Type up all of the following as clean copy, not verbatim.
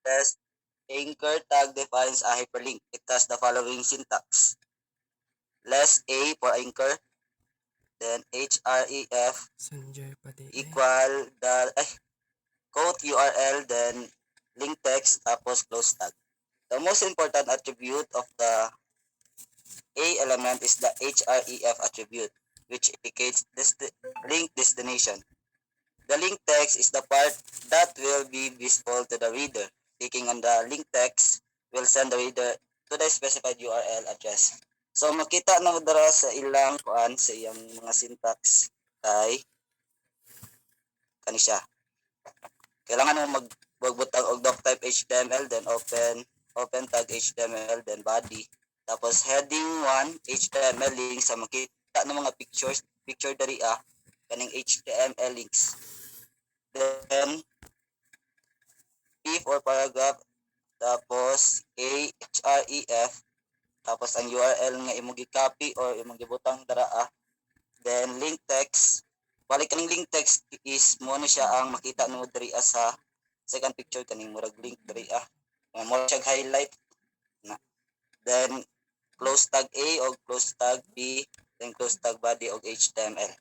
Test anchor tag defines a hyperlink. It has the following syntax. Less A for anchor, then href equal the quote URL, then link text, tapos close tag. The most important attribute of the A element is the href attribute, which indicates link destination. The link text is the part that will be visible to the reader. Clicking on the link text will send the reader to the specified URL address. So makita na mo dara sa ilang kuan sa iyang mga syntax kay kani siya. Kailangan mo magbutang og doctype HTML, then open tag HTML, then body. Tapos heading 1 HTML links sa makita ng mga picture diri kaning HTML links. Then P for paragraph, tapos href, tapos ang URL nga imong gi-copy or imong gibutang dara then link text. Balik kaning link text is mo na siya ang makita nimo diri sa second picture kaning murag link diri mo siya highlight na. Then close tag A o close tag B, then close tag body og HTML.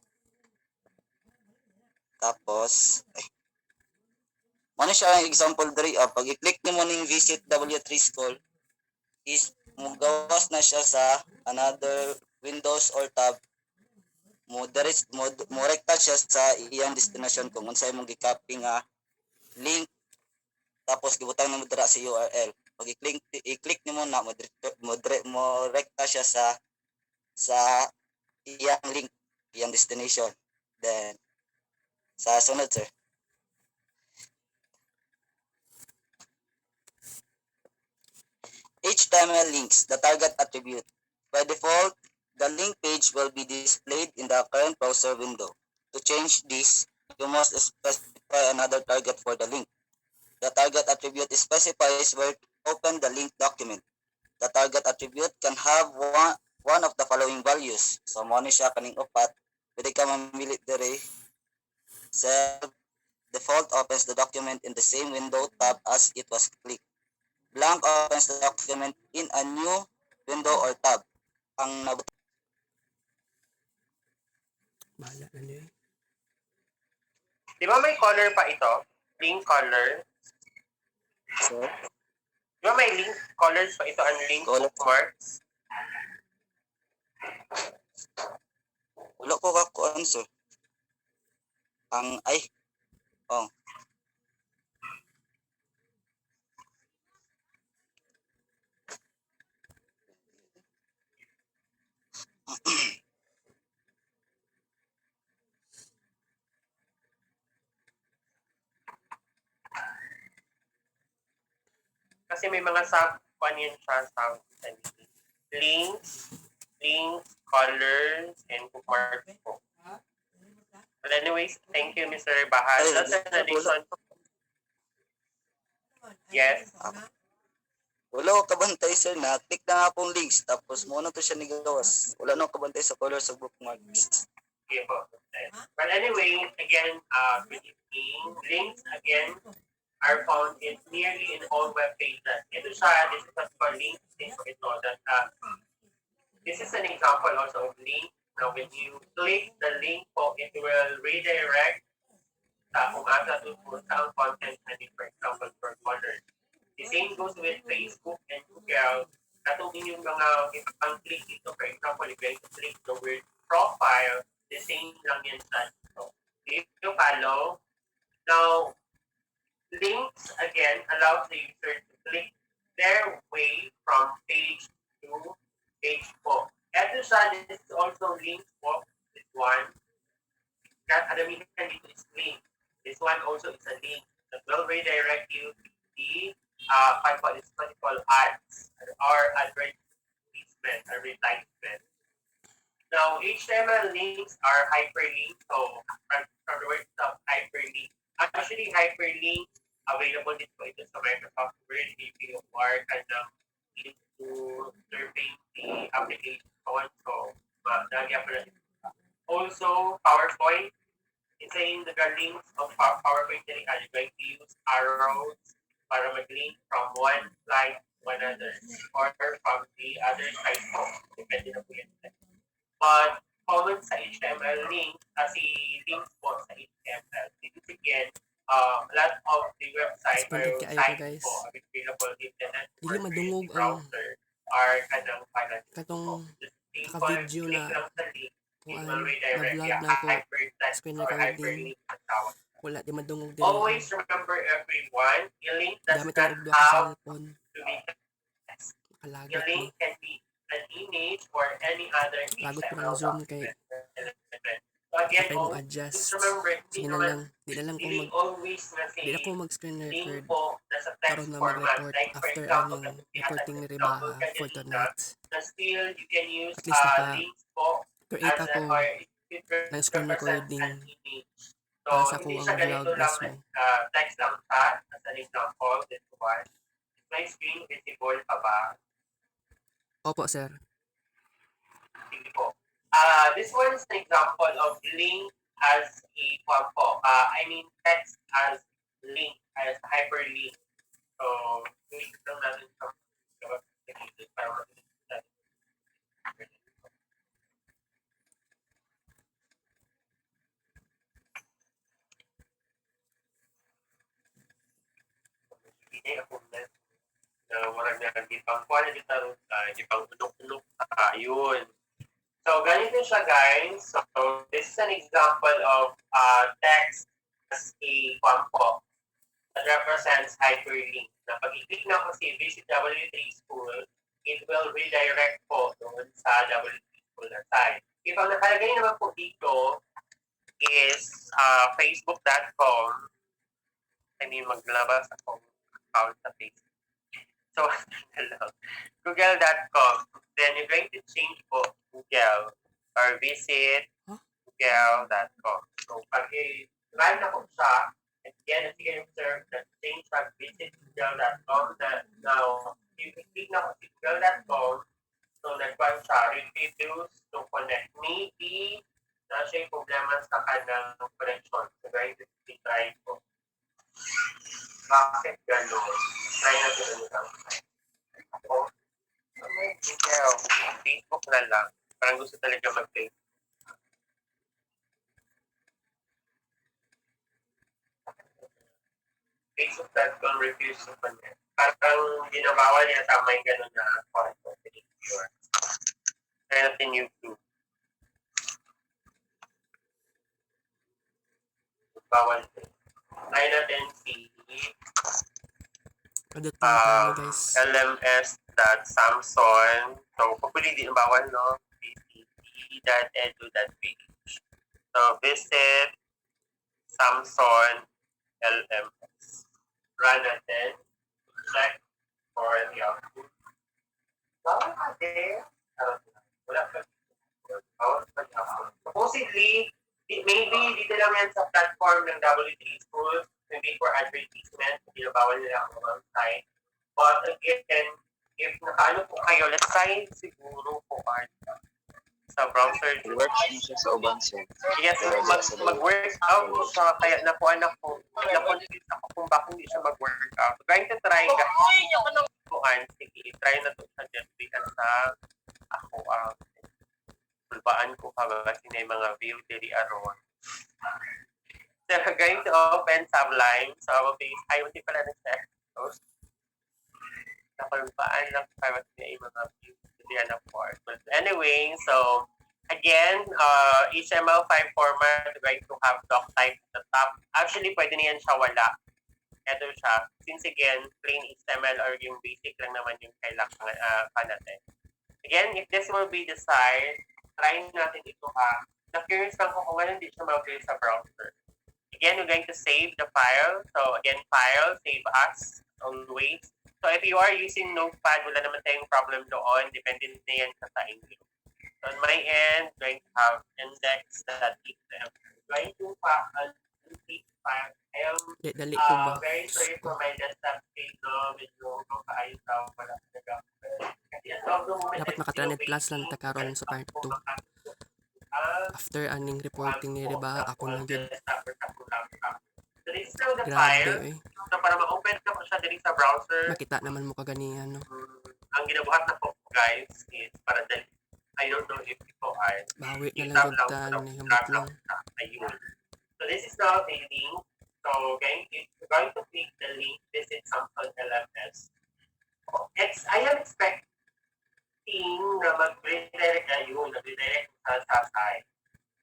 Tapos ano siya ang example diri pag i-click nimo ning visit W3 school is mugawas na siya sa another windows or tab mo rekta siya sa iyang destination kung unsay imong gi-copy nga link, tapos gibutang nimo dira sa URL. Pag i-click nimo na mo rekta siya sa iyang link, iyang destination. Then sa sunod sir. HTML links, the target attribute. By default, the link page will be displayed in the current browser window. To change this, you must specify another target for the link. The target attribute specifies where to open the link document. The target attribute can have one of the following values. So, mo ni siya kaning upat. Pwede ka mamili diri. Self default opens the document in the same window tab as it was clicked. Blank opens the document in a new window or tab. Ang Bahala na niya. Di ba may color pa ito? Link color? so, Di ba may link colors pa ito? Ang link bookmarks? wala ko kakuan sir. Ang Kasi may mga sub-one yun siya, links, colors, and bookmarks po. But anyways, thank you, Mr. Bahal. That's an addition. Yes. wala ko kabantay sir na click na nga pong links tapos mo na to siya nigawas. Wala na ko kabantay sa color sa bookmarks. Okay po. But anyway, again, links again are found in nearly in all web pages. Ito siya, this is for links. Ito that this is an example also of link. Now, when you click the link po, it will redirect kung asa to sa content natin, for example, for color. The same goes with Facebook and Google. Katong inyong mga pang-click dito, for example, if you click the word profile, the same lang yan sa ito. If you follow, now, links, again, allows the user to click their way from page to page po. Ito siya, this is also link po, this one. Adamihan dito is link. This one also is a link that will redirect you to the what called ads or advertisement, advertisement. Now, HTML links are hyperlinks. So, from the word of hyperlink, actually hyperlinks available dito ito sa Microsoft Word if you are kind of into surfing the application so nagyan pala dito. Also, PowerPoint. It's saying the links of PowerPoint that you're going to use arrows para mag-link from one slide to another or from the other side po. Depende na po yan. But common sa HTML link, si links po sa HTML. This again, a lot of the website Expanded or kaayo ko, sites guys. po available in the network Dili madungog the browser are kanang finance katong click naka-video lang na sa link, it kuan will redirect na-vlog ya na ko hypertext screen or recording. hyperlink ang tawag. Wala di madungog diri. Always remember everyone, a link does Gamit not ang duha ka have cellphone. to be text. A Kalagot link ni. can be an image or any other Lagot ko HTML ng zoom kay document. So again, kapay mo always adjust. remember, Sige na lang. Di na lang ko really mag always na di na say, ko mag screen link record po nasa karon text na format. mag-report Like for after example, aning kasi reporting ni example Ribaha for kanina, tonight. na still you can use At least links po create as ako or it ng screen represents recording an image. So, para sa hindi ko siya ang ganito vlog lang mismo. text lang siya. As an example, this one. Is my screen visible pa ba? Opo, sir. Sige po. This one is an example of link as a I mean text as link, as hyperlink. So, click lang natin sa para mag-link natin. Hindi ako na marag na di pang quality tarot di pang unok-unok yun. So, ganito siya guys. So, this is an example of text as a that represents hyperlink. Na pag i-click na ko si Visit W3 School, it will redirect po doon sa W3 School na site. If ang nakalagay naman po dito is facebook.com, I mean maglabas akong account sa Facebook. So, google.com, then you're going to change po Google or visit google.com. So, pag i-try na po siya, and again, as you can observe, that change pag visit google.com, now, if you click na po si google.com, so nagpan siya, refuse to connect. Maybe, na siya yung problema sa kanyang connection. So, going to try po. Bakit gano'n? Try na po lang. Ako, Facebook na lang. Parang gusto talaga mag-Facebook. Facebook.com refuse to connect. Parang ginabawal niya tama yung gano'n na content. Try natin YouTube. Bawal din. Try natin si lms.samson. So, hopefully di bawal, no? bcd.edu.ph. So, visit Samson LMS. Run natin. Check for the output. Bawal ka din. Wala pa. Bawal pa the output. Supposedly, maybe dito lang yan sa platform ng W3 Schools, maybe for advertisement, hindi na bawal nila ang mga site. But again, if nakaano po kayo, let's try siguro po sa browser. Work mo siya sa uban, sir. Yes, mag-work out po siya, kaya nakuanak ko, na-confuse ako kung bakit hindi siya mag-work out. So, going to try guys. Sige, try na to sa Jetpican sa ako tulbaan ko pa ba kasi may mga view diri aron. So, we're going to open Sublime. So, our base, hindi pala na-share. So, nakulbaan lang para may mga view diri na for. But anyway, so, again, HTML5 format, we're going to have doc type at the top. Actually, pwede na yan siya wala. Ito siya. Since again, plain HTML or yung basic lang naman yung kailangan pa natin. Again, if this will be desired, try natin ito Na-curious lang ko kung ano hindi siya mag-play sa browser. Again, we're going to save the file. So again, file, save as, always. So if you are using Notepad, wala naman tayong problem doon. Depende na yan sa inyo. So on my end, going to have index.xml. Going to file. I am very sorry for my desktop page. Medyo kaayos ako pala. Dapat maka-300 plus lang ta karon sa part 2. After aning reporting ni Ribaha, ako na yun. So this is now the Grabe file. So para ma-open ko siya dali sa browser. Makita naman mo kaganihan, no? Ang ginabuhat na po, guys, is para dali. I don't know if ito ay Bawi na i-tap lang lang ka, sa nihambot drag lang. lang sa ayun. So this is now the link. So if you're going to click the link, visit Samsung LMS. I am expecting na mag-redirect nag-redirect sa site.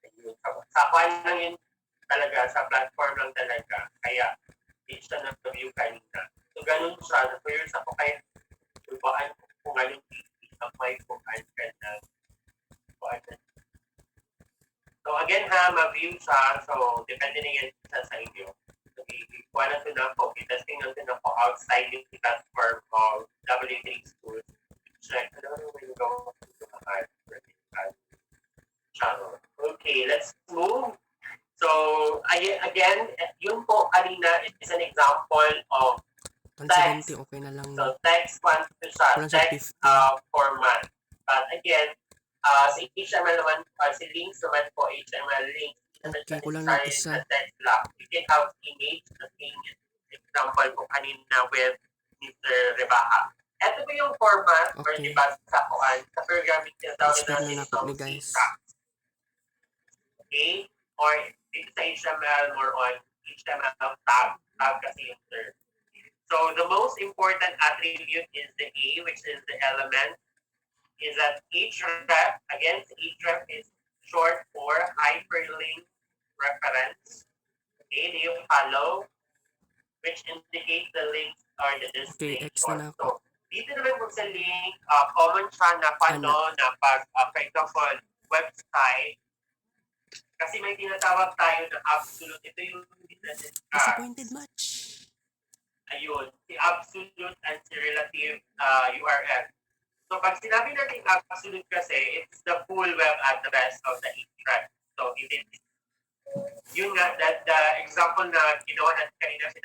Ayun. Sa kwan lang yun talaga, sa platform lang talaga. Kaya, hindi siya na-view kanina. So, ganun siya. Na-curious ako kaya baan kung ganun may kuhaan ka na. So, again ha, ma-view siya. So, depende na yan sa inyo. So, ikuha na ito na po. Itasting na ito na po outside yung platform of W3 Schools. Check. Ano yung go to okay, let's move. So, again, yun po kanina is an example of 170, okay na lang. so text siya, Kulang sa text 50. format. But again, si HTML naman, si links naman po, HTML links, Okay, kulang ng isa. text lang. You can have image, the same example po kanina with Mr. Rebaha. Ito po yung format or Okay. diba sa programming tinatawag Expect na natin ako ni guys. Okay? Or dito sa HTML, more on HTML tab kasi yung term. So the most important attribute is the A, which is the element, is that href, again, href is short for hyperlink reference. Okay, do you follow? Which indicates the links or the Okay, destination. X na ako. So, dito naman po sa link, common siya na paano na pag, for example, website, kasi may tinatawag tayo na absolute. Ito yung Disappointed much. Ayun, si absolute and si relative URL. So pag sinabi natin absolute kasi, it's the full web address of the href. So if it is, yun nga, that the example na ginawa natin kanina si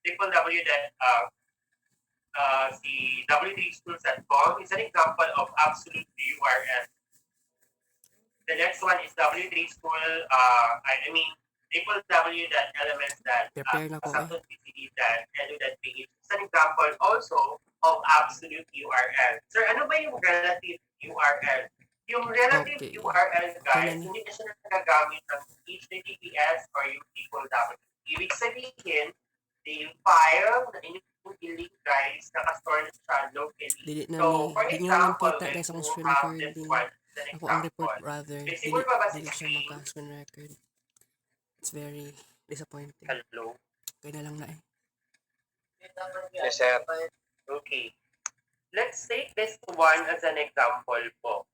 www si w3schools.com is an example of absolute URL. The next one is W3 School, Prepare na ko eh. www.elements.edu.ph. It's an example also of absolute URL. Sir, ano ba yung relative URL? Yung relative Okay. URL, guys, Kailan? hindi na siya nagagamit ng HTTPS or yung equal Ibig sabihin, yung file na inyong i-link, guys, nakastore na siya locally. Dili na So, for ni, di nyo naman example, kita guys when akong you screen have this recording. one, Ako ang report rather. visible pa ba si Dili siya screen? maka-screen record. It's very disappointing. Hello? Okay na lang na eh. Yes, sir. Okay. Let's take this one as an example po.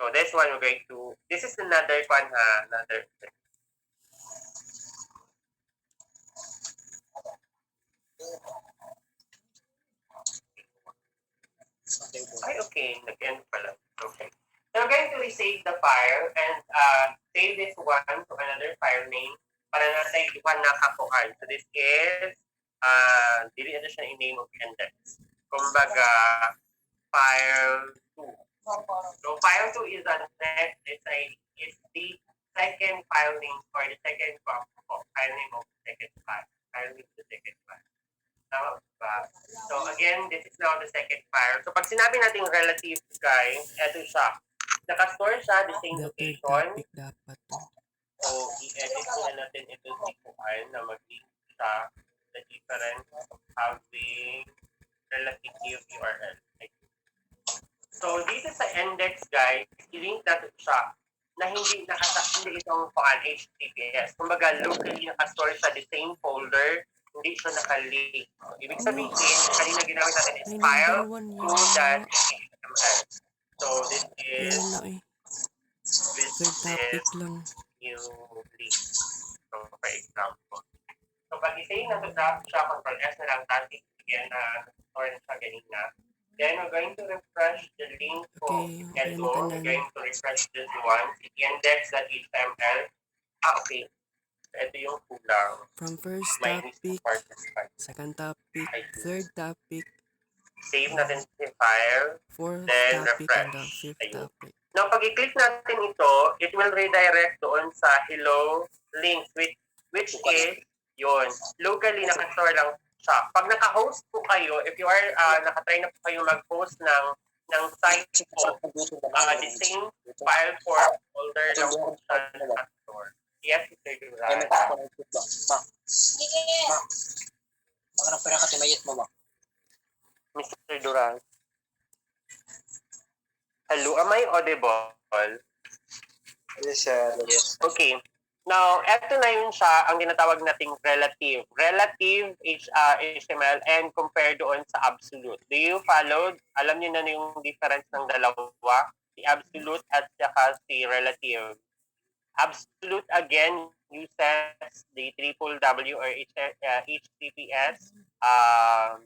So this one we're going to, this is another one ha, another. Ay, okay. Nag-end pala. Okay. So we're going to resave the file and save this one to another file name para natin iwan na kakuhan. So this is, dili na siya i-name of index. Kumbaga, file 2. So file 2 is the next, is the second file name or the second file name of the second file. File name of the second file. Tama ba? So again, this is now the second file. So pag sinabi natin relative, guys, eto siya. Nakastore siya the same The third location. topic dapat to. So i-edit na natin ito si Kuan na mag-link sa the difference of having relative URL. So dito sa index, guys, i-link natin siya na hindi nakasakindi itong HTTPS. Kumbaga, locally nakastore siya the same folder, hindi siya nakalink. Ibig sabihin, kanina ginamit natin is file to.html. So this is Yan na eh. Third topic lang. new link. So for example. So pag i-save na ito siya, Control S na lang, tapos again na store na siya ganina. Then we're going to refresh the link for Okay, Edo. We're going to refresh this one, index.html. Okay. Ito yung kulang. From first May topic, second topic, third topic, save natin si file, fourth then topic, and the refresh. fifth Ayun. topic. Now, pag i-click natin ito, it will redirect doon sa hello links, which is, yun, locally nakastore lang siya. Pag naka-host po kayo, if you are nakatry na po kayo mag-host ng site po, the same file for folder lang po siya naka-store. Yes, Mr. Duran. Baka na pera ka timayit mo ba? Mr. Duran. Hello, am I audible? Yes, sir. Okay. Now, eto na yun siya ang tinatawag nating relative. Relative HTML and compare doon sa absolute. Do you follow? Alam niyo na yung difference ng dalawa? Si absolute at saka si relative. Absolute again uses the triple W or HTTPS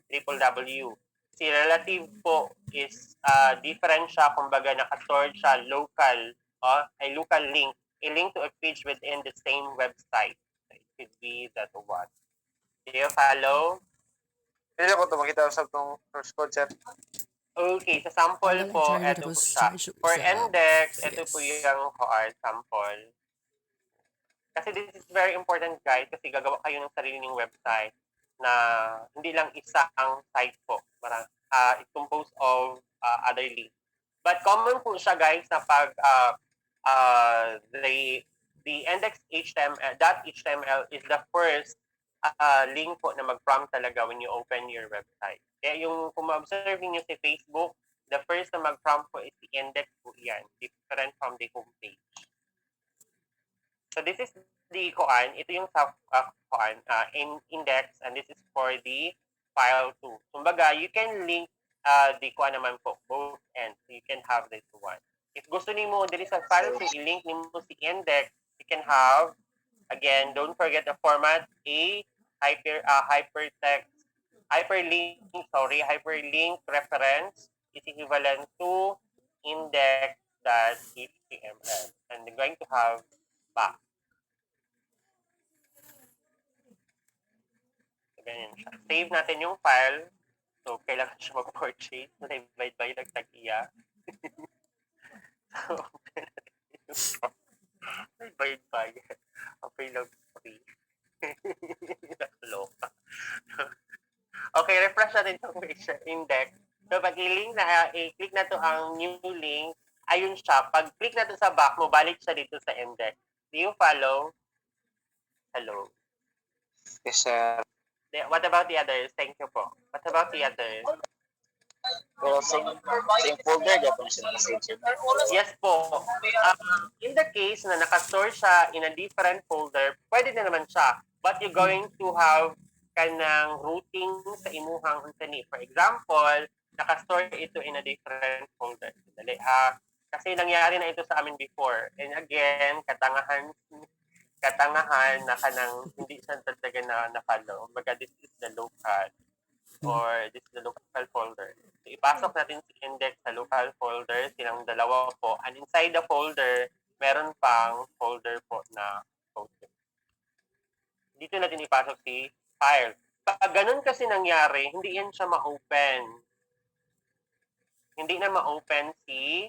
triple W. Si relative po is different siya, kumbaga naka-stored siya local, a local link, a link to a page within the same website. It could be that one. Do you follow? Hindi ko ito makita sa itong source code, sir. Okay, sa sample po, Charlie, ito po tapos siya. charge For sa index, ito CS. po yung sample. Kasi this is very important, guys, kasi gagawa kayo ng sarili ng website na hindi lang isang site po. It's composed of other links. But common po siya, guys, na pag the index HTML is the first link po na mag-prompt talaga when you open your website. Kaya yung kung ma-observe niyo si Facebook, the first na mag-prompt po is the index po yan, different from the homepage. So this is the koan. Ito yung sa koan, index, and this is for the file 2. Kumbaga, you can link the koan naman po, both ends. So you can have this one. If gusto niyo dili sa file 2, i-link niyo si index, you can have, again, don't forget the format, a hyperlink reference is equivalent to index.html. And I'm going to have back. Ganyan siya. Save natin yung file. So, kailangan siya mag-purchase. Divide by nagtag-iya. So, divide by. Okay lang free. Nakaloka. Okay, refresh natin yung index. So, pag i-click na to ang new link, ayun siya. Pag click na to sa back mo, balik siya dito sa index. Do you follow? Hello? Yes, sir. What about the others? Thank you po. What about the others? Pero same folder, Japan sir. Yes po. In the case na nakastore siya in a different folder, pwede na naman siya. But you're going to have kanang routing sa imuhang unsani. For example, nakastore ito in a different folder. Kasi nangyari na ito sa amin before. And again, katangahan na kanang hindi siya talaga na follow. Baga, this is the local or this is the local folder. So, ipasok natin si index sa local folder, silang dalawa po. And inside the folder, meron pang folder po na posted. Dito natin ipasok si file. Pag ganun kasi nangyari, hindi yan siya ma-open. Hindi na ma-open si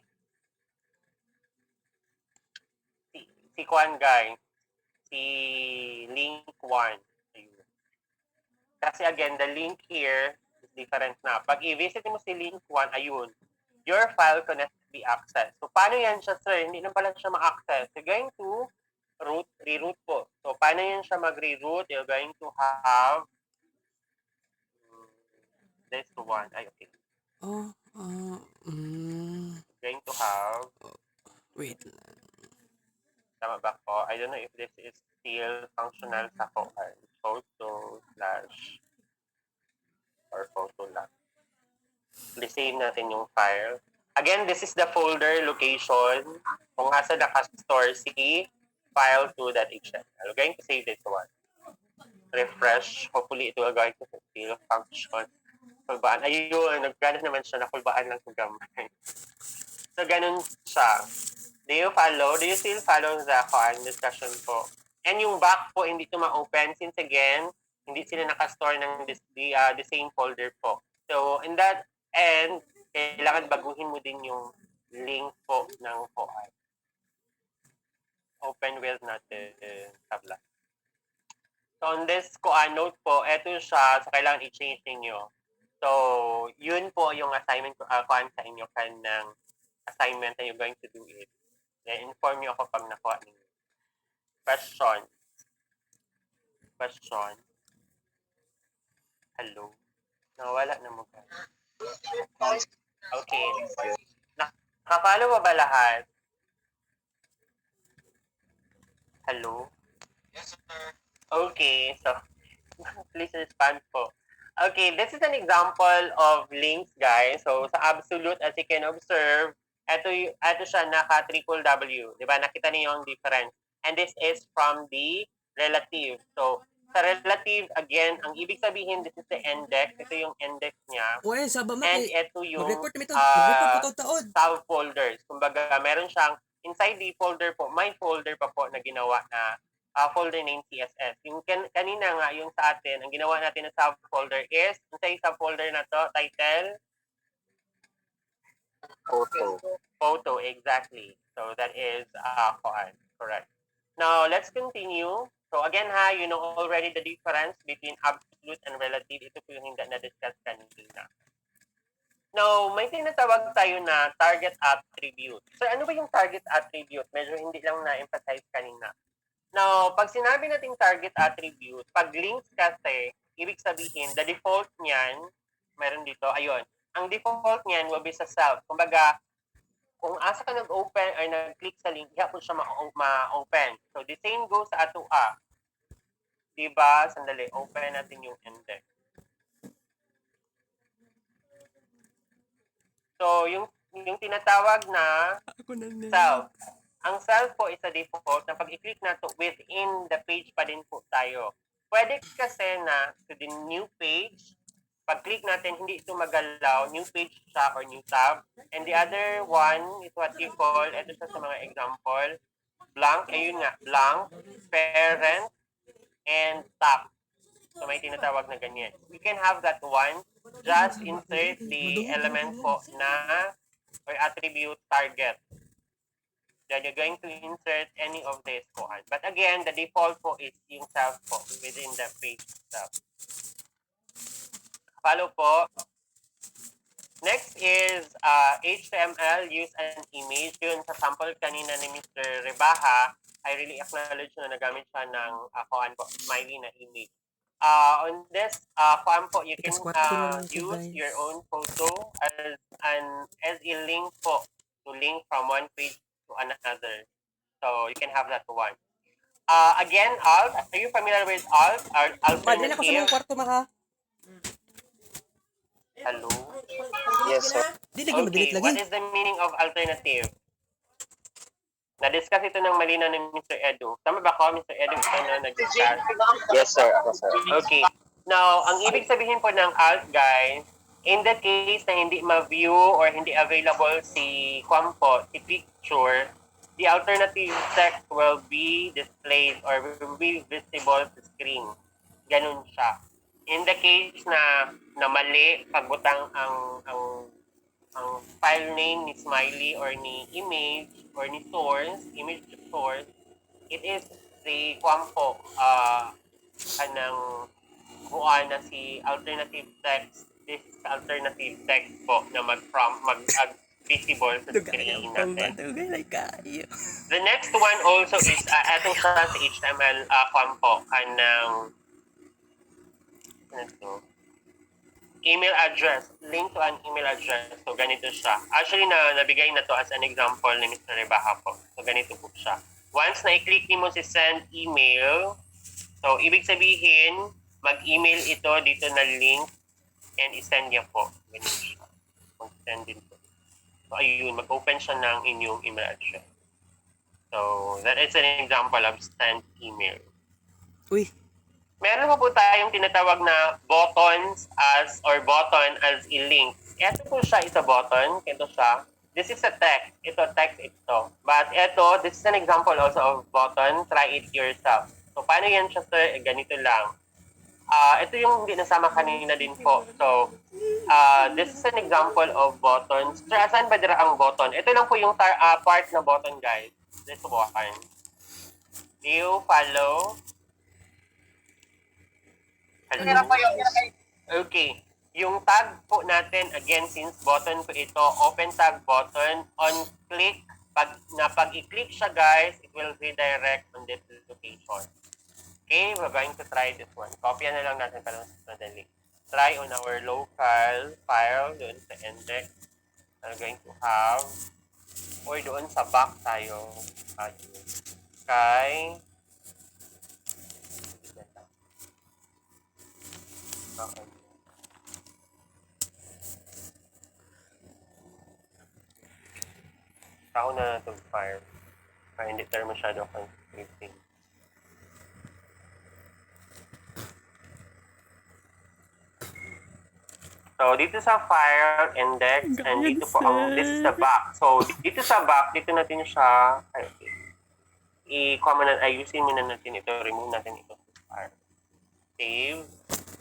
Kwan guy. Si link 1. Kasi again, the link here is different na. Pag i-visit mo si link 1, ayun, your file cannot be accessed. So, paano yan siya, sir? Hindi na pala siya ma-access. You're going to reroute po. So, paano yan siya mag-reroute? You're going to have this one. Ay, okay. Going to have Wait. tama ba ko? I don't know if this is still functional sa koan. Photo slash or photo lang. Save natin yung file. Again, this is the folder location kung asa nakastore si file2.html. I'm going to save this one. Refresh. Hopefully, it will going to still function. Kulbaan. Ayun, nagkano naman siya na kulbaan lang kung gamay. So, ganun siya. Do you follow? Do you still follow the discussion po? And yung back po, hindi ito ma-open since again, hindi sila nakastore ng the same folder po. So, in that end, kailangan baguhin mo din yung link po ng koan. Open with natin tabla. So, on this note po, eto siya. So, kailangan i-change ninyo. So, yun po yung assignment ko sa inyo ng assignment and you're going to do it. Then, inform nyo ako pag nakuha ninyo. Question. Hello? Nawala na mo ba? Okay. Nakapalo mo ba lahat? Hello? Yes, sir. Okay, so please respond po. Okay, this is an example of links, guys. So, sa absolute, as you can observe, ito siya naka triple W. Diba? Nakita niyo yung difference. And this is from the relative. So, sa relative, again, ang ibig sabihin, this is the index. Ito yung index niya. Uy, sabang And ito yung mag-report kami to. Mag-report ko to taon. subfolders. Kumbaga, meron siyang, inside the folder po, may folder pa po na ginawa na folder name CSS. Yung kanina nga, yung sa atin, ang ginawa natin na subfolder is, sa subfolder na to, title, photo, exactly. So that is correct. Now, let's continue. So again you know already the difference between absolute and relative. Ito po yung hindi na-discuss kanina. Now, may tinatawag tayo na target attribute. So ano ba yung target attribute? Medyo hindi lang na-emphasize kanina. Now, pag sinabi nating target attribute, pag links kasi, ibig sabihin, the default niyan, meron dito, ayun, ang default niyan will be sa self. Kumbaga, kung asa ka nag-open or nag-click sa link, hapon siya ma-open. So, the same goes sa ato a. Diba? Sandali, open natin yung index. So, yung tinatawag na self. Ang self po is a default na pag i-click na to within the page pa din po tayo. Pwede kasi na to the new page, pag-click natin, hindi ito magalaw, new page siya or new tab. And the other one is what you call, ito siya sa mga example, blank, ayun nga, blank, parent, and tab. So may tinatawag na ganyan. We can have that one, just insert the element po na or attribute target. Then you're going to insert any of this po. But again, the default po is yung self po within the page itself. Follow po. Next is HTML, use an image. Yun sa sample kanina ni Mr. Rebaha, I really acknowledge na nagamit siya ng smiley na image. On this po, you can use your own photo as a link po to link from one page to another. So you can have that one. Again, alt. Are you familiar with alt? Madali ako sa mga kwarto maka. Hello? Yes, sir. Okay, what is the meaning of alternative? Na-discuss ito ng malinaw ni Mr. Edu. Tama ba ko, Mr. Edu, ito na nag-discuss? Yes, sir. Ako, sir. Okay. Now, ang ibig sabihin po ng alt, guys, in the case na hindi ma-view or hindi available si picture, the alternative text will be displayed or will be visible sa screen. Ganun siya. In the case na mali, pagbutang ang file name ni Smiley or ni image or ni source, image source, it is the kanang buwan na si alternative text. This is alternative text po na visible sa screen natin. The next one also is eto siya sa HTML kanang email address, link to an email address. So, ganito siya. Actually, nabigay na to as an example ni Mr. Rebaha po. So, ganito po siya. Once na i-click mo si send email, so, ibig sabihin, mag-email ito dito na link and i-send niya po. Ganito siya. Mag-send din po. So, ayun, mag-open siya ng inyong email address. So, that is an example of send email. Uy. Meron po tayong tinatawag na button as a link. Ito po siya is a button. Ito siya. This is a text. Ito, text ito. But ito, this is an example also of button. Try it yourself. So, paano yan siya, sir? Ganito lang. Ito yung hindi nasama kanina din po. So, this is an example of buttons. Sir, asan ba dira ang button? Ito lang po yung part na button, guys. This one. Do you follow? Hello? Okay. Yung tag po natin, again, since button po ito, open tag button, on click, pag i-click siya guys, it will redirect on this location. Okay, we're going to try this one. Copy na lang natin para mas madali. Try on our local file, doon sa index. We're going to have, or doon sa back tayo, kay, tao na itong fire. Para hindi tayo masyado confusing. So, dito sa file index, and dito po this is the back. So, dito sa back, dito natin siya, i-common na, ayusin muna natin ito, remove natin ito sa file. Save.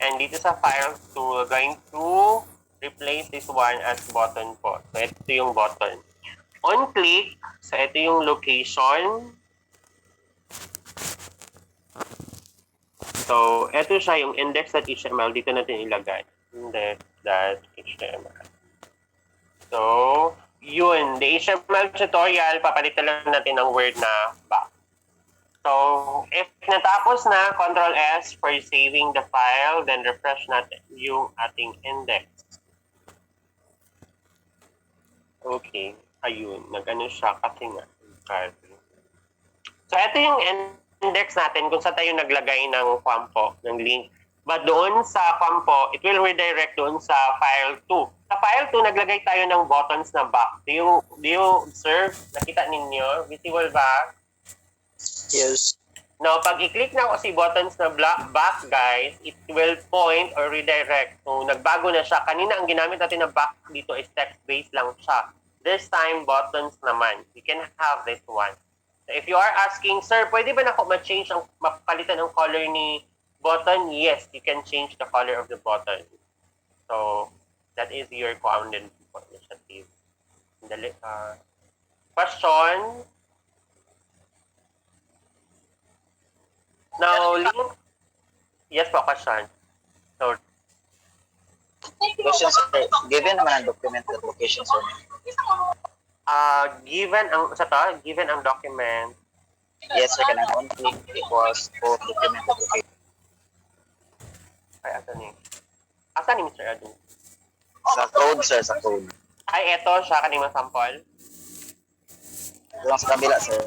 And dito sa file 2, we're going to replace this one as button po. So, ito yung button. On click, so ito yung location. So, ito siya yung index.html. Dito natin ilagay. Index.html. So, yun. The HTML tutorial, papalitan lang natin ng word na back. So, if natapos na, Ctrl S for saving the file, then refresh natin yung ating index. Okay. Ayun. Nag-ano siya kasi nga. So, ito yung index natin kung saan tayo naglagay ng kwampo, ng link. But doon sa kwampo, it will redirect doon sa file 2. Sa file 2, naglagay tayo ng buttons na back. Do you observe? Nakita ninyo? Visible ba? Yes. Now, pag i-click na ako si buttons na back, guys, it will point or redirect. So, nagbago na siya. Kanina, ang ginamit natin na back dito is text-based lang siya. This time, buttons naman. You can have this one. So, if you are asking, sir, pwede ba na ako ma-change mapalitan ang color ni button? Yes, you can change the color of the button. So, that is your command initiative. Question? Now, link. Yes po, question. So, Question, sir. Given naman ang documented location, sir. given ang document. Yes, sir. Kanang on click equals both documented location. Ay, asan ni Mr. Adu? Sa code, sir. Sa code. Ay, eto siya kanina sample. Yung sa kabila, sir.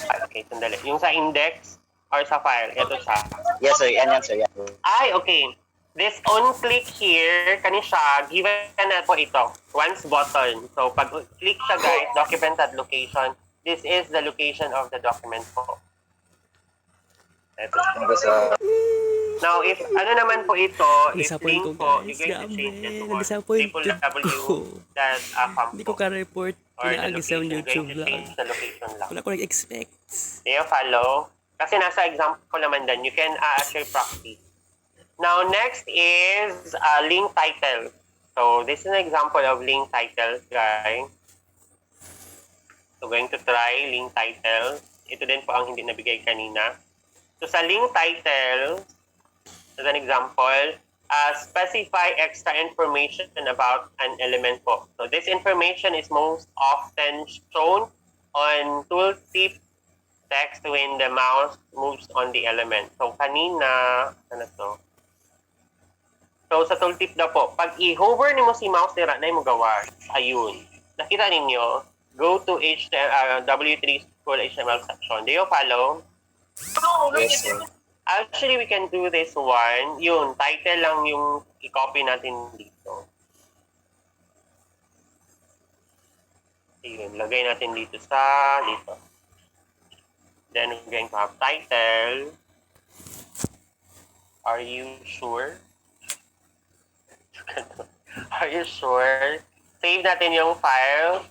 Ay, okay, sandali. Yung sa index or sa file, eto siya. Yes, sir. Yan, sir. Yan. Ay, okay. This on click here, kani siya, given na po ito, once button. So, pag click siya guys, documented location, this is the location of the document po. Ito. Now, if ano naman po ito, if link po, you're going to change it to www.com. Hindi ko ka-report. Pinaagi sa YouTube lang. Change the location lang. Wala ko nag-expect. Do you follow? Kasi nasa example naman din, you can actually practice. Now, next is link title. So, this is an example of link title, guys. So, going to try link title. Ito din po ang hindi nabigay kanina. So, sa link title, as an example, specify extra information about an element po. So, this information is most often shown on tooltip text when the mouse moves on the element. So, kanina, ano to? So, sa tooltip na po, pag i-hover ni mo si mouse nila, na yung magawa. Ayun. Nakita ninyo, go to W3 School HTML section. Do you follow? Yes, sir. Actually, we can do this one. Yun, title lang yung i-copy natin dito. Yun, lagay natin dito. Then, we're going to have title. Are you sure? Are you sure? Save natin yung file.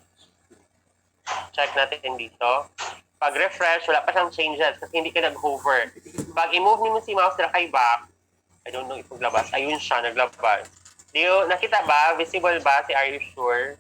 Check natin dito. Pag refresh, wala pa siyang changes kasi hindi ka nag-hover. Pag i-move mo si mouse na kay back, I don't know if maglabas. Ayun siya, naglabas. Nakita ba? Visible ba si Are You Sure?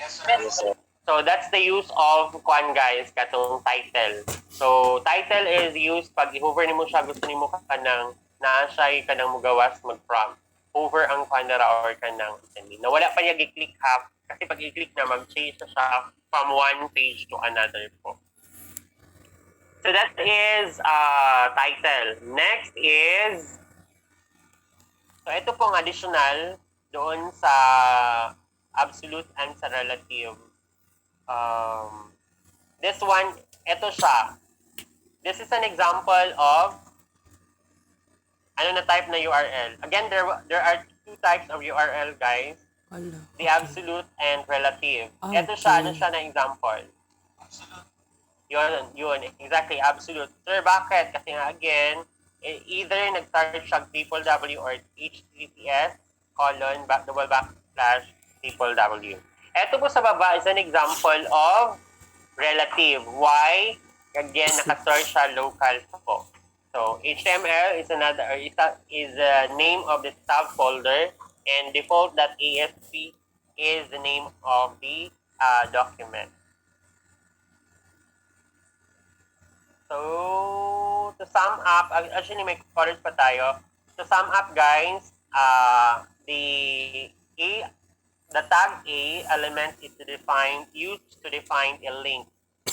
Yes, sir. So that's the use of guys, katong title. So title is used pag i-hover mo siya, gusto mo ka ng na siya kanang mugawas mag-prompt over ang kanara or kanang na wala pa niya gi-click half kasi pag i-click na mag-change na siya from one page to another po. So that is title. Next is, so ito pong additional doon sa absolute and sa relative. This one, ito siya. This is an example of ano na type na URL. Again, there are two types of URL, guys. Ala, The absolute and relative. Ah, Ito siya, ano okay. siya na example. Yun, exactly, absolute. Sir, bakit? Kasi nga, again, either nag-start siya www or https double backslash www. Ito po sa baba is an example of relative. Why? Again, naka-store siya local po. So, HTML is is the name of the subfolder and default.asp is the name of the document. So, to sum up, actually may colors pa tayo. To sum up, guys, the tag A element is used to define a link.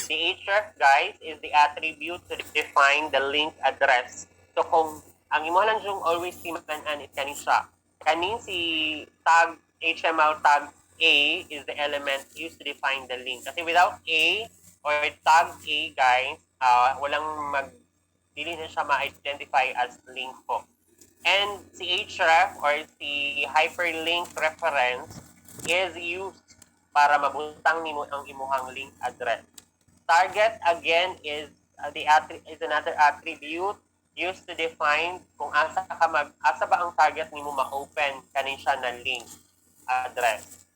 The href, guys, is the attribute to define the link address. So, kung ang imo lang yung always simanan is kanin siya. Kanin si tag, HTML tag A is the element used to define the link. Kasi without A or tag A, guys, dili na siya ma-identify as link po. And si href or si hyperlink reference is used para mabutang nimo ang imuhang link address. Target, again, is another attribute used to define kung asa ba ang target nimo ma-open kanin siya na link address.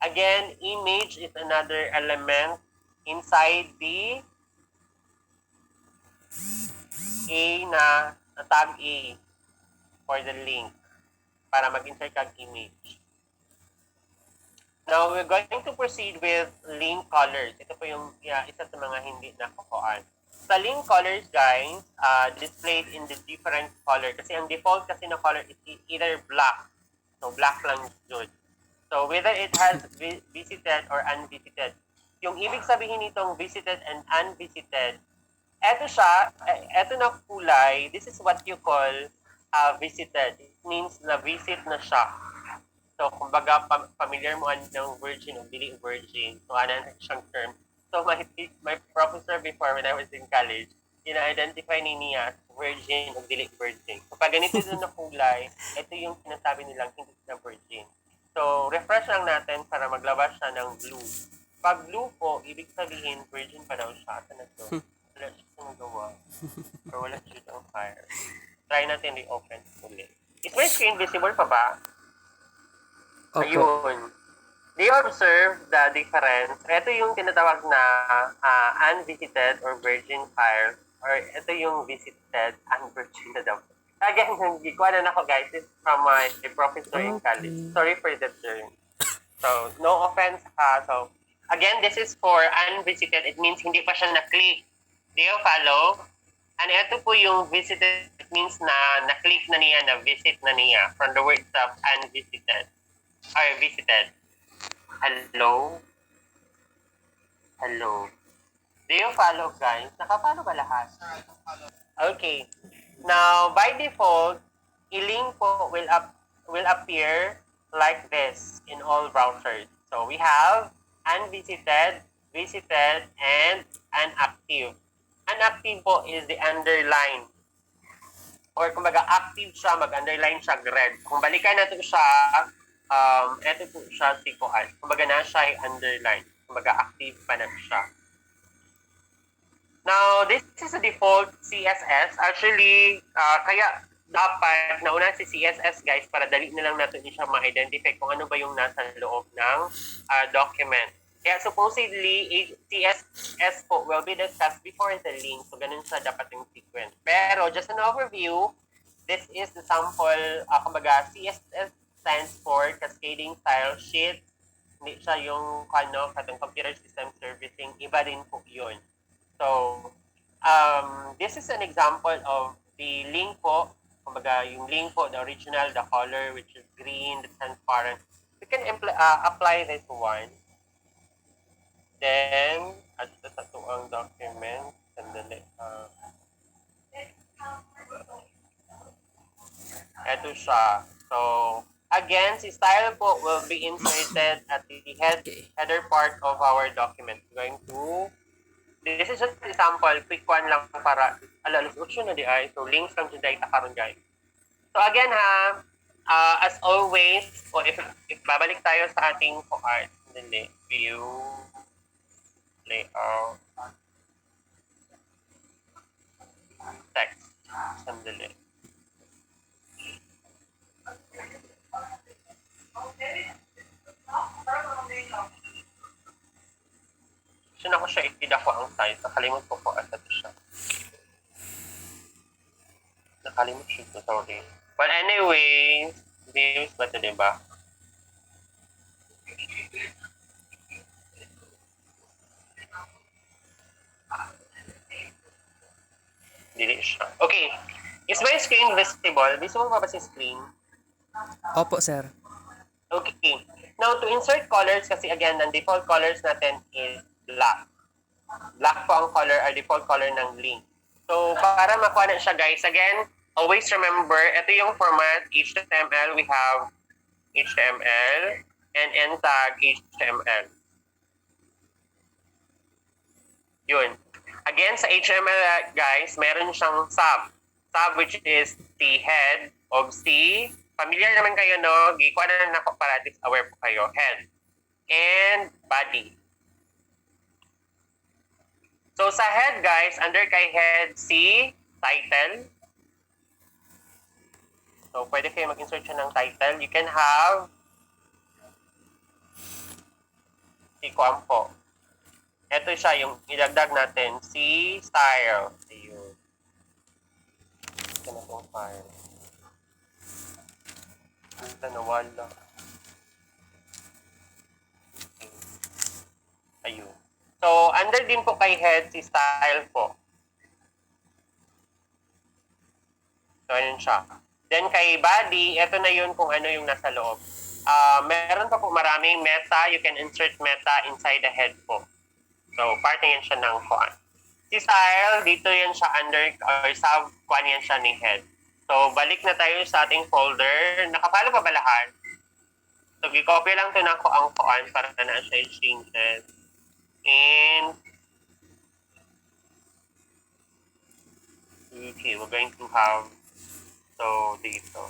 Again, image is another element inside the tag A for the link para mag-insert kag image. Now, we're going to proceed with link colors. Ito po yung isa sa mga hindi nakukuhaan. Sa link colors, guys, displayed in the different color. Kasi ang default kasi na color is either black. So, black lang yun. So, whether it has visited or unvisited. Yung ibig sabihin nitong visited and unvisited, eto siya, eto na kulay, this is what you call visited. It means na-visit na siya. So, kumbaga, familiar mo ng virgin o dili virgin. So, ano na siyang term. So, my professor before when I was in college, ina-identify niya as virgin o dili virgin. So, pag ganito doon na kulay, ito yung sinasabi nilang hindi na virgin. So, refresh lang natin para maglabas siya ng blue. Pag blue po, ibig sabihin, virgin pa daw siya. Ito na to. Wala siya magawa. Or wala siya ang fire. Try natin i-open ulit. Is my screen visible pa ba? Opo. Ayun. Do you observe the difference? Ito yung tinatawag na unvisited or virgin file, or ito yung visited and virgin na daw. Again, gikuha na ako, guys. This is from my professor in college. Sorry for the term. So, no offense. So, again, this is for unvisited. It means hindi pa siya na-click. Do you follow? And ito po yung visited. It means na na-click na niya, na-visit na niya from the word of unvisited. Or visited. Hello? Hello? Do you follow, guys? Naka-follow ba lahat? Okay. Now, by default, i-link po will appear like this in all browsers. So, we have unvisited, visited, and unactive. Unactive po is the underline. Or kumbaga active siya, mag-underline siya red. Kung balikan natin siya, ito po siya sikuan. Kumbaga na siya ay underline. Kumbaga active pa na siya. Now, this is a default CSS. Actually, kaya dapat nauna si CSS, guys, para dali na lang natin siya ma-identify kung ano ba yung nasa loob ng document. Kaya supposedly, CSS po will be discussed before the link. So, ganun siya dapat yung sequence. Pero, just an overview, this is the sample, kumbaga, CSS stands for Cascading Style Sheet. Hindi siya yung katong computer system servicing. Iba din po yun. So, this is an example of the link po kumbaga yung link po, the original, the color which is green, the transparent, we can apply this one. Then, at sa tuang document, sandali. Ito siya. So, again, si style po will be inserted at the header part of our document. We're going to, this is just example, quick one lang para, alusyon na di ay. So, links lang today karon guys. So, again ha, as always, o if babalik tayo sa ating art, sandali, view, layout, text, sandali. So, na ko siya ipida ko ang size. Nakalimot ko at ito siya. Nakalimot siya ito, sorry. But anyway, views ba ito, diba? Dili siya. Okay. Is my screen visible? Visible ba si screen? Opo, sir. Okay. Now, to insert colors, kasi again, ang default colors natin is black. Black po ang color, our default color ng link. So, para makuha na siya, guys, again, always remember, ito yung format, HTML, we have HTML, and end tag HTML. Yun. Again, sa HTML, guys, meron siyang sub. Sub, which is the head of C. Familiar naman kayo, no? Gikuha na ako para at least aware po kayo. Head. And body. So, sa head, guys, under kay head, C, title. So, pwede kayo mag-insert siya ng title. You can have ikuan po. Ito siya, yung idagdag natin, C, style. Ayun. Ito na pong file. Ito na wala. Ayun. So, under din po kay head, si style po. So, ayun siya. Then, kay body, ito na yun kung ano yung nasa loob. Meron pa po maraming meta. You can insert meta inside the head po. So, part na yan siya ng kuan. Si style, dito yan siya under, or sub, kuan yan siya ni head. So, balik na tayo sa ating folder. Nakapalo pa ba lahat? So, i-copy lang ito na ko ang kuan para na siya i-changes. And, okay, we're going to have, so, dito.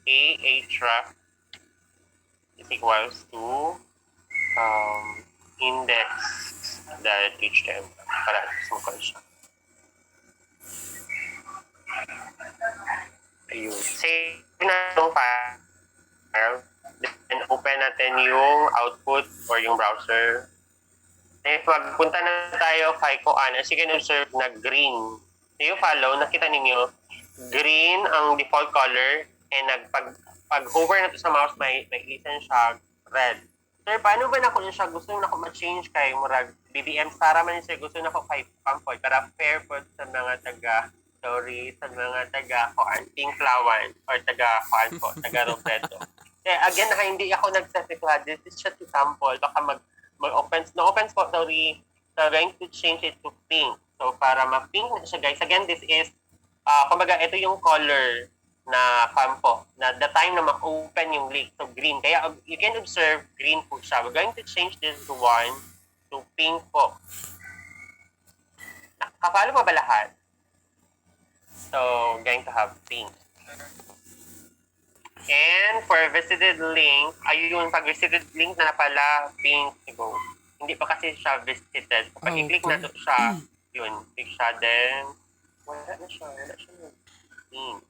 href is equals to index.html para sumukal siya. Ayun. Save na itong file. Then open natin yung output or yung browser. If magpunta na tayo kay kuan, as you can observe na green. So you follow, nakita ninyo, green ang default color and pag-hover na ito sa mouse, may ilisan siya red. Sir, paano ba na ko siya? Gusto na ko ma-change kay murag BBM Sara man siya. Gusto na ko kay Pampoy para fair po sa mga sa mga taga Pink Flawan or taga Robredo. Again, hindi ako nagsasikla. This is just a sample. Baka mag-offense. No offense po, sorry. So, I'm going to change it to pink. So, para ma-pink na siya, guys. Again, this is, kumbaga, ito yung color na kampo, na the time na ma-open yung link. So, green. Kaya, you can observe, green po siya. We're going to change this to pink po. Nakapalo pa ba lahat? So, going to have pink. And for visited link, ayun, pag visited link na pala, pink, go. Hindi pa kasi siya visited. Pag i-click na siya, yun, click siya, then, wala na siya yung pink.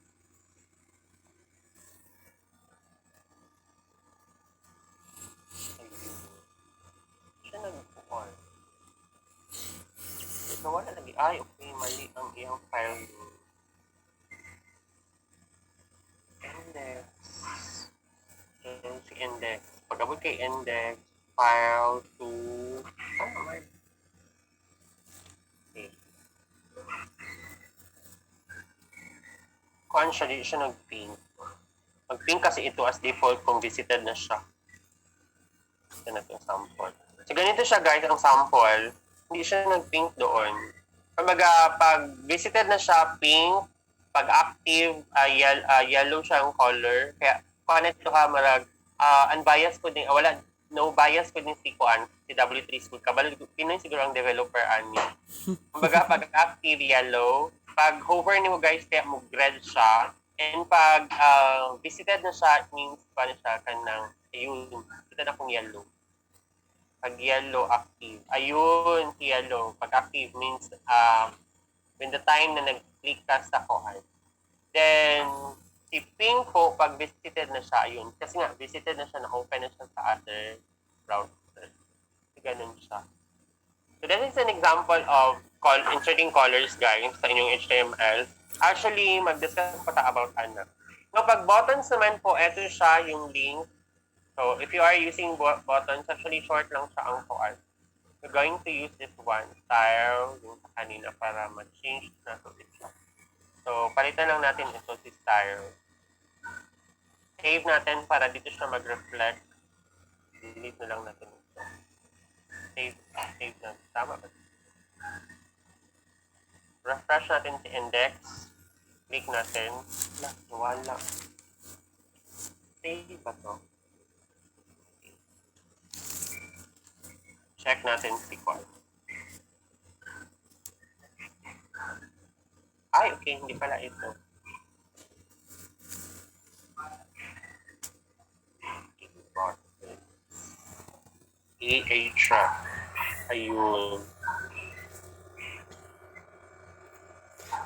Siya nag-on. Nawala lagi. Ay, okay, mali ang iyang file. Index. Si index. Pag-abot kay index, file to... Okay. siya, di siya nag-pink. Mag-pink kasi ito as default kung visited na siya. Ito na yung sample. So, ganito siya guys, ang sample. Hindi siya nag-pink doon. Pag visited na siya, pink. Pag active, yellow siya ang color. Kaya, connect to ka marag, unbiased ko din, wala, no bias ko din si Kuan, si W3 School. Kabalo, Pinoy siguro ang developer ani. Kumbaga, pag active, yellow. Pag hover ni mo guys, kaya mo red siya. And pag visited na siya, it means paano siya kanang, ayun, ito na kong yellow. Pag yellow, active. Ayun, si yellow. Pag active means when the time na nag-click ka sa Kuan. Then, si pink po, pag visited na siya, ayun. Kasi nga, visited na siya, na-open na siya sa other browser. So, ganun siya. So, this is an example of inserting colors, guys, sa inyong HTML. Actually, mag-discuss pa tayo about ano. So, pag buttons naman po, ito siya yung link. So, if you are using buttons, actually short lang siya ang kuan. We're going to use this one, style, yung sa kanina, para ma-change na to this one. So, palitan lang natin ito si style. Save natin para dito siya mag-reflect. Delete na lang natin ito. Save na. Tama ba? Refresh natin si index. Click natin. Wala. Save ba to? Check natin si Quad. Ay, okay. Hindi pala ito. track. Ayun.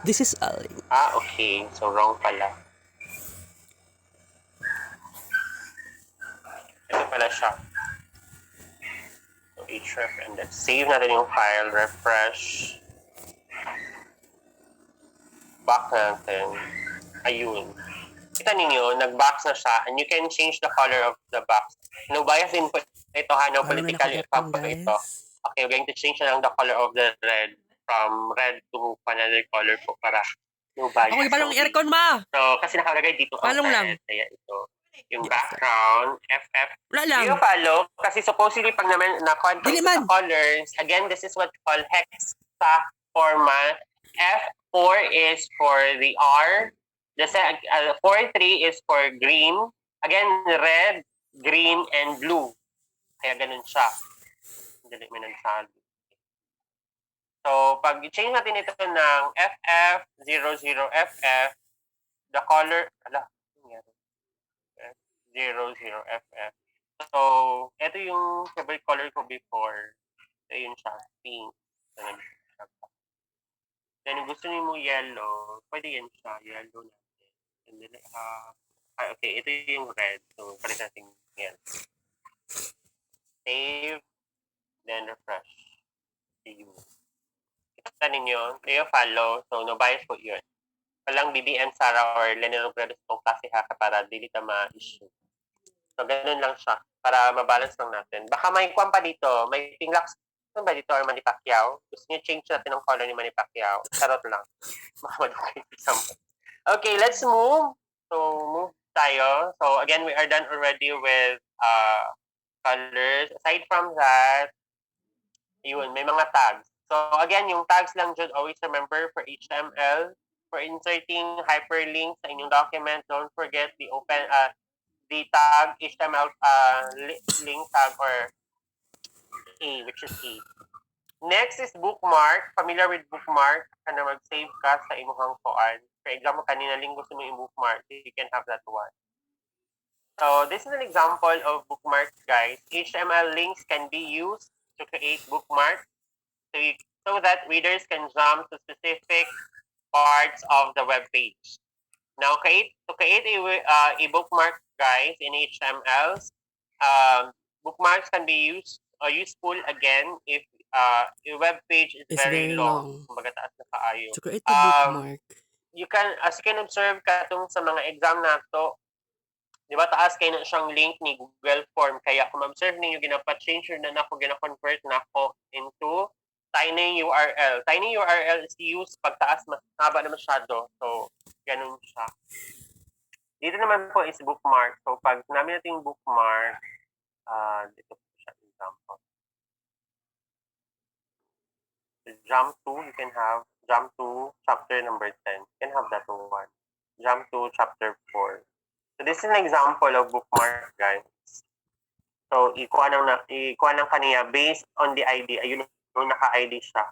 This is Ali. Okay. So, wrong pala. Ito pala siya. So, href and then save natin yung file. Refresh. Back natin. Ayun. Kita ninyo, nag-box na siya and you can change the color of the box. No bias input ito ha, no political effect ito. Okay, we're going to change na lang the color of the red from red to another color po para no bias. Ako ibalong aircon ma! So, kasi nakalagay dito ang Palong lang. Kaya ito. Yung background, FF. Wala lang. Do you follow? Kasi supposedly pag naman na-control sa colors, again, this is what we call hex format. F4 is for the R. The 4-3 is for green. Again, red, green, and blue. Kaya ganun siya. Dali may nagsabi. So, pag i-change natin ito ng FF00FF, the color, F00FF. So, ito yung favorite color ko before. So, yun siya, pink. Then, gusto niyo mo yellow, pwede yan siya, yellow natin. And then, okay, ito yung red. So, palit natin yellow. Save, then refresh. See you. Kita ninyo, kayo follow. So, no bias po yun. Walang BBM, Sarah, or Lenny Robredo itong klase haka para dili ta ma-issue. So, ganun lang siya. Para mabalance lang natin. Baka may kwan pa dito. May pinglaks ba dito or Manny Pacquiao? Gusto niyo change natin ang color ni Manny Pacquiao. Charot lang. Okay, let's move. So, move tayo. So, again, we are done already with colors. Aside from that, yun, may mga tags. So, again, yung tags lang dyan, always remember for HTML, for inserting hyperlinks sa inyong document, don't forget the the tag, HTML link tag or A, which is A. Next is bookmark. Familiar with bookmark? Kana mag-save ka sa imuhang kuan. For example, kanina lang gusto mo yung bookmark, you can have that one. So, this is an example of bookmarks, guys. HTML links can be used to create bookmarks so that readers can jump to specific parts of the web page. Now, to create a bookmark, guys, in HTML, bookmarks can be useful again if your web page is very long. Kumbaga taas na kaayo. To create a bookmark, you can, as you can observe katong sa mga exam nato, di ba taas kayo na siyang link ni Google Form. Kaya kung ma-observe ninyo, ginapa-change na ako, gina-convert na ako into Tiny URL. Tiny URL is used pagtaas haba na masyado. So, ganun siya. Dito naman po is bookmark. So, pag namin natin bookmark, dito po siya example. So, jump to, you can have jump to chapter number 10. You can have that one. Jump to chapter 4. So, this is an example of bookmark, guys. So, ikuha ng kaniya based on the ID. Ayun, yung naka-ID siya.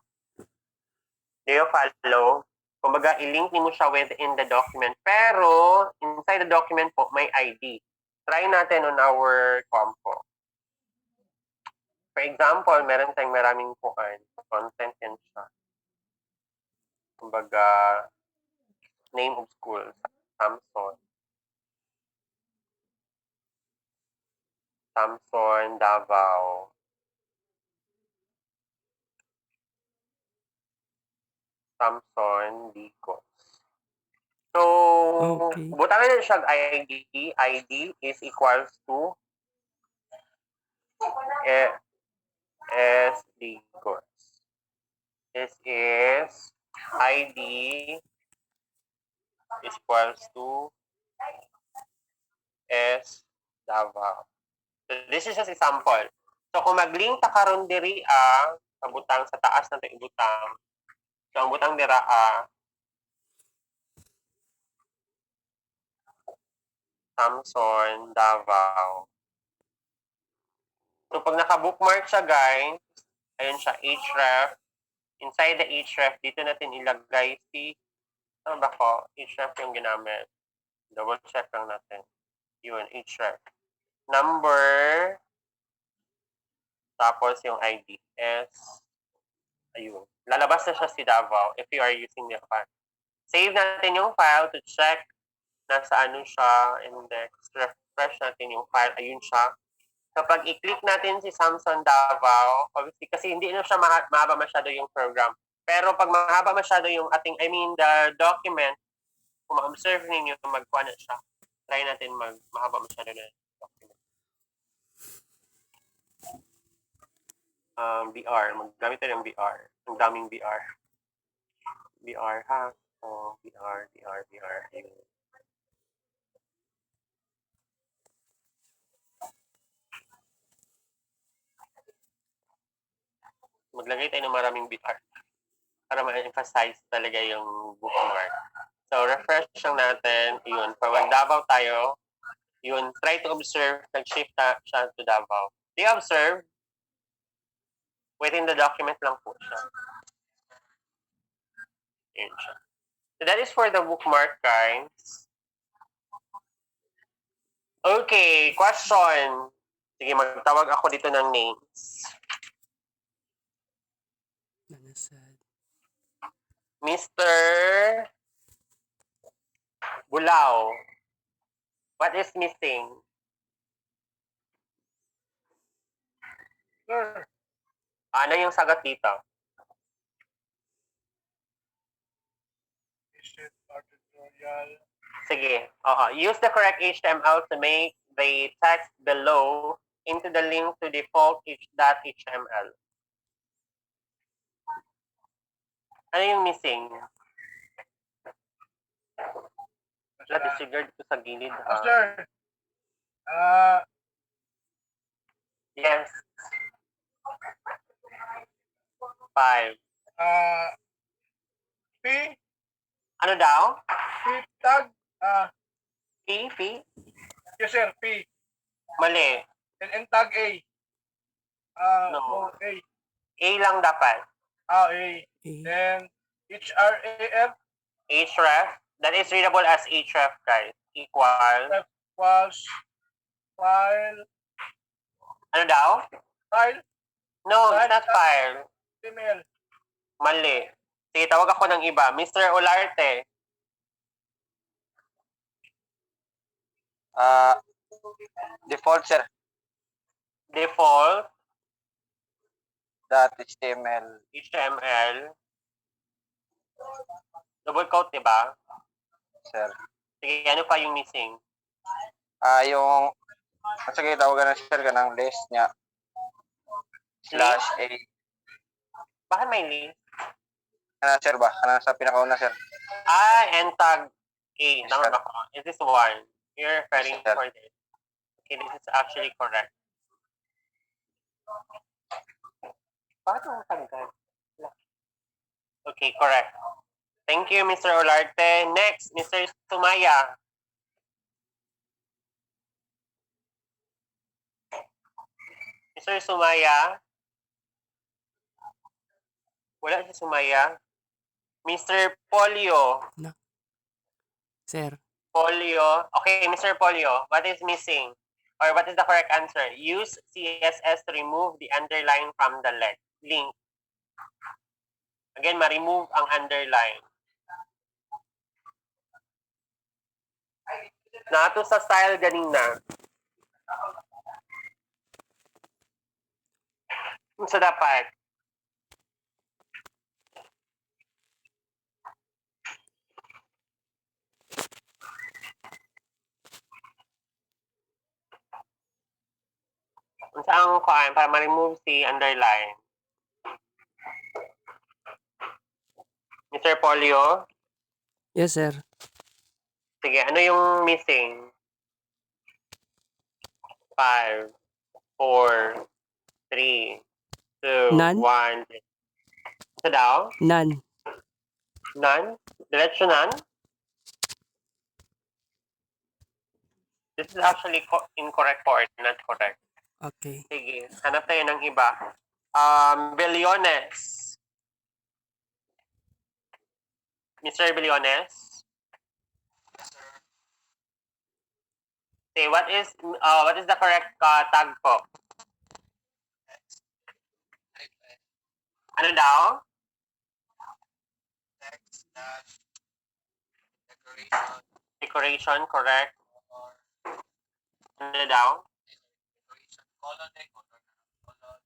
Do you follow? Kumbaga, i-link mo siya within the document. Pero, inside the document po, may ID. Try natin on our compo. For example, meron tayong maraming content yan siya. Kumbaga, name of school, Samson, Davao. Samson, Bicos. So, Okay. butangin na siya ID. ID is equals to S. Bicos. This is ID is equals to S. Davao. So, this is just example. So, kung mag-link ta karon diri sa butang sa taas na ibutang. So, ang butang dira Samson, Davao. So, pag naka-bookmark siya, guys, ayun siya, href. Inside the href, dito natin ilagay si, ano ba ko? Href yung ginamit. Double check lang natin. Yun, href. Number, tapos yung ID is, ayun. Lalabas na siya si Davao if you are using the file. Save natin yung file to check nasa ano siya, index. Refresh natin yung file. Ayun siya. Kapag i-click natin si Samson Davao, obviously, kasi hindi na siya mahaba masyado yung program. Pero pag mahaba masyado yung the document, kung ma-observe ninyo, magkuha na siya. Try natin mahaba masyado na document. BR. Maggamit tayo ng BR. Ang daming BR. BR, ha? Oh, BR. Ayun. Maglagay tayo ng maraming BR para ma-emphasize talaga yung bookmark. So, refresh lang natin. Yun. Pag mag-Davao tayo, yun, try to observe. Nag-shift na siya to Davao. Do you observe? Within the document lang po siya. Yun siya. So, that is for the bookmark, guys. Okay, question. Sige, magtawag ako dito ng names. Nanasad. Mr. Bulao. What is missing? Sir, Ano yung sagot dito? visit our tutorial. Sige. Use the correct HTML to make the text below into the link to default h.html. Ano yung missing? Na-disregard ko sa gilid, ha? Sir, Yes. 5. P, Ano daw? P tag, P? yes sir, P, Mali. and tag A. No. A. A lang dapat. A. A. Then, HRAF href. That is readable as href, guys. Equal. equals file, Ano daw? file, No, it's not file. email. Mali. Sige, tawag ako ng iba. Mr. Olarte. Default, sir. Default. .html. HTML. Double quote, di ba? Sir. Sige, ano pa yung missing? Yung, sige, tawagan na sir ka ng list niya. /A. Bakit may link? Sir ba? Sa pinakauna, sir. And tag A. Yes, Tama sir. ba ko? Is this one? You're referring Yes, sir. for this. Okay, this is actually correct. Bakit ang tanggal? Okay, correct. Thank you, Mr. Olarte. Next, Mr. Sumaya. Mr. Sumaya? Wala si Sumaya. Mr. Polio. Sir, Polio. Okay, Mr. Polio, what is missing? Or what is the correct answer? Use CSS to remove the underline from the link. Again, ma-remove ang underline. Nato sa style ganina. So dapat. Unsa ang kuan para ma-remove si underline? Mr. Polio? yes sir. Sige, ano yung missing? 5, 4, 3, 2, None. 1. Ito daw? None. None? Diretso none? This is actually incorrect part, not correct. Okay. Sige, hanap tayo ng iba. Bilyones. Mr. Bilyones? Okay, what is the correct tag po? Ano daw? Text dash Decoration, correct. Ano daw? decoration colon colon.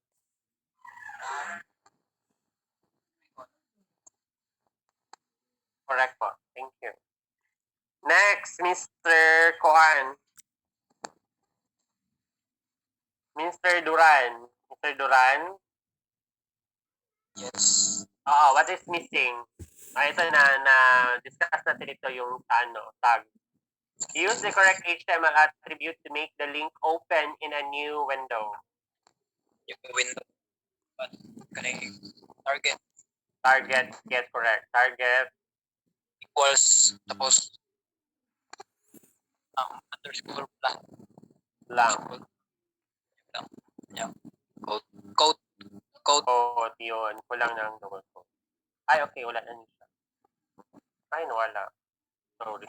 Correct po. Thank you. Next, Mr. Koan. Mr. Duran. Mr. Duran? Yes. What is missing? Ito na discuss natin ito yung tag. Use the correct HTML attribute to make the link open in a new window. Yung window. Kaning target Target, yes, correct. Target, equals tapos underscore lang. Yung code Quote, yun. Kulang ng double quote. Ay, okay, wala na siya. Ay, wala. Sorry.